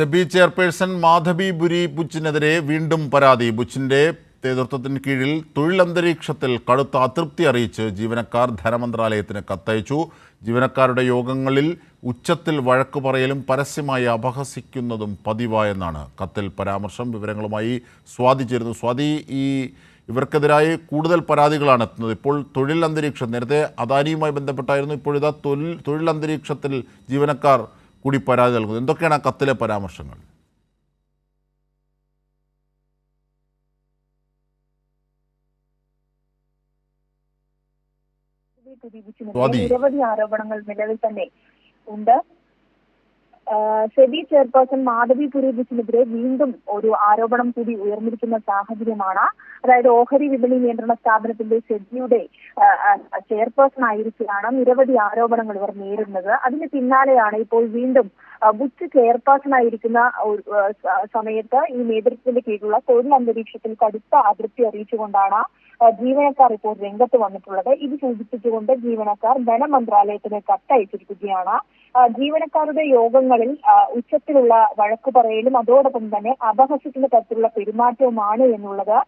SEBI chairperson Madhabi ബുരി ബുച്ചിനെതിരെ വീണ്ടും പരാതി. ബുച്ചിന്റെ നേതൃത്വത്തിന് കീഴിൽ തൊഴിലന്തരീക്ഷത്തിൽ കടുത്ത അതൃപ്തി അറിയിച്ച് ജീവനക്കാർ ധനമന്ത്രാലയത്തിന് കത്തയച്ചു. ജീവനക്കാരുടെ യോഗങ്ങളിൽ ഉച്ചത്തിൽ വഴക്കു പറയലും പരസ്യമായി അപഹസിക്കുന്നതും പതിവായെന്നാണ് കത്തിൽ പരാമർശം. വിവരങ്ങളുമായി സ്വാതി ചേരുന്നു. സ്വാതി, ഇവർക്കെതിരായി കൂടുതൽ പരാതികളാണ് എത്തുന്നത്. ഇപ്പോൾ തൊഴിൽ അന്തരീക്ഷം, നേരത്തെ അദാനിയുമായി ബന്ധപ്പെട്ടായിരുന്നു, ഇപ്പോഴിതാ തൊഴിൽ അന്തരീക്ഷത്തിൽ ജീവനക്കാർ കൂടി പരാതി നൽകുന്നത്. എന്തൊക്കെയാണ് ആ കത്തിലെ പരാമർശങ്ങൾ? നിരവധി ആരോപണങ്ങൾ നിലവിൽ തന്നെ ഉണ്ട്. സെബി ചെയർപേഴ്സൺ മാധബി ബുരി ബുച്ചിനെതിരെ വീണ്ടും ഒരു ആരോപണം കൂടി ഉയർന്നിരിക്കുന്ന സാഹചര്യമാണ്. അതായത് ഓഹരി വിപണി നിയന്ത്രണ സ്ഥാപനത്തിന്റെ സെബിയുടെ ചെയർപേഴ്സൺ ആയിരിക്കുകയാണ് നിരവധി ആരോപണങ്ങൾ ഇവർ നേരിടുന്നത്. അതിന് പിന്നാലെയാണ് ഇപ്പോൾ വീണ്ടും ബുച്ച് ചെയർപേഴ്സൺ ആയിരിക്കുന്ന സമയത്ത് ഈ നേതൃത്വത്തിന്റെ കീഴിലുള്ള തൊഴിൽ അന്തരീക്ഷത്തിൽ കടുത്ത അതൃപ്തി അറിയിച്ചുകൊണ്ടാണ് ജീവനക്കാർ ഇപ്പോൾ രംഗത്ത് വന്നിട്ടുള്ളത്. ഇത് സൂചിപ്പിച്ചുകൊണ്ട് ജീവനക്കാർ ധനമന്ത്രാലയത്തിന് കത്തയച്ചിരിക്കുകയാണ്. ജീവനക്കാരുടെ യോഗങ്ങളിൽ ഉച്ചത്തിലുള്ള വഴക്കു പറയലും അതോടൊപ്പം തന്നെ അപഹസിക്കുന്ന തരത്തിലുള്ള പെരുമാറ്റവുമാണ് എന്നുള്ളത്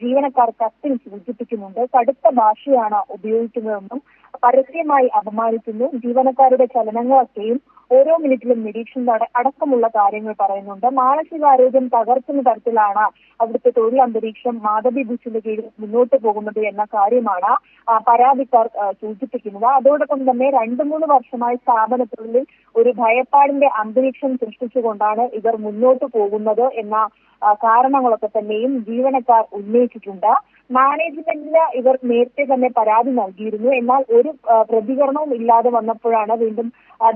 ജീവനക്കാർ കത്തിൽ സൂചിപ്പിക്കുന്നുണ്ട്. കടുത്ത ഭാഷയാണ് ഉപയോഗിക്കുന്നതെന്നും പരസ്യമായി അപമാനിക്കുന്നു. ജീവനക്കാരുടെ ചലനങ്ങളൊക്കെയും ഓരോ മിനിറ്റിലും നിരീക്ഷണം അടക്കമുള്ള കാര്യങ്ങൾ പറയുന്നുണ്ട്. മാനസികാരോഗ്യം തകർക്കുന്ന തരത്തിലാണ് അവിടുത്തെ തൊഴിൽ അന്തരീക്ഷം മാധബി ബുച്ചിന്റെ കീഴിൽ മുന്നോട്ട് പോകുന്നത് എന്ന കാര്യമാണ് പരാതിക്കാർ സൂചിപ്പിക്കുന്നത്. അതോടൊപ്പം തന്നെ 2-3 വർഷമായി സ്ഥാപനത്തിനുള്ളിൽ ഒരു ഭയപ്പാടിന്റെ അന്തരീക്ഷം സൃഷ്ടിച്ചുകൊണ്ടാണ് ഇവർ മുന്നോട്ട് പോകുന്നത് എന്ന കാരണങ്ങളൊക്കെ തന്നെയും ജീവനക്കാർ ഉന്നയിച്ചിട്ടുണ്ട്. മാനേജ്മെന്റിന് ഇവർ നേരത്തെ തന്നെ പരാതി നൽകിയിരുന്നു. എന്നാൽ ഒരു പ്രതികരണവും ഇല്ലാതെ വന്നപ്പോഴാണ് വീണ്ടും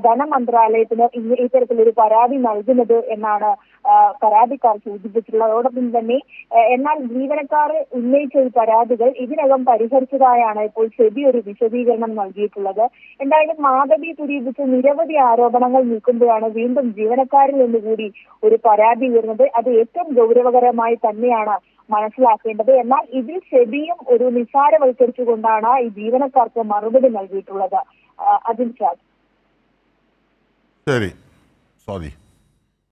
ധനമന്ത്രാലയത്തിന് ഇത്തരത്തിലൊരു പരാതി നൽകുന്നത് എന്നാണ് പരാതിക്കാർ സൂചിപ്പിച്ചിട്ടുള്ളത്. അതോടൊപ്പം തന്നെ എന്നാൽ ജീവനക്കാർ ഉന്നയിച്ച ഈ പരാതികൾ ഇതിനകം പരിഹരിച്ചതായാണ് ഇപ്പോൾ സെബി ഒരു വിശദീകരണം നൽകിയിട്ടുള്ളത്. എന്തായാലും മാധബി ബുരി ബുച്ച് നിരവധി ആരോപണങ്ങൾ നീക്കുമ്പോഴാണ് വീണ്ടും ജീവനക്കാരിൽ നിന്നുകൂടി ഒരു പരാതി ഉയർന്നത്. അത് ഏറ്റവും ഗൗരവകരമായി തന്നെയാണ് മനസ്സിലാക്കേണ്ടത്. എന്നാൽ ഇതിൽ സെബിയും ഒരു നിസ്സാരവൽക്കരിച്ചുകൊണ്ടാണ് ഈ ജീവനക്കാർക്ക് മറുപടി നൽകിയിട്ടുള്ളത്. അതിൽ ശരി സ്വാതി.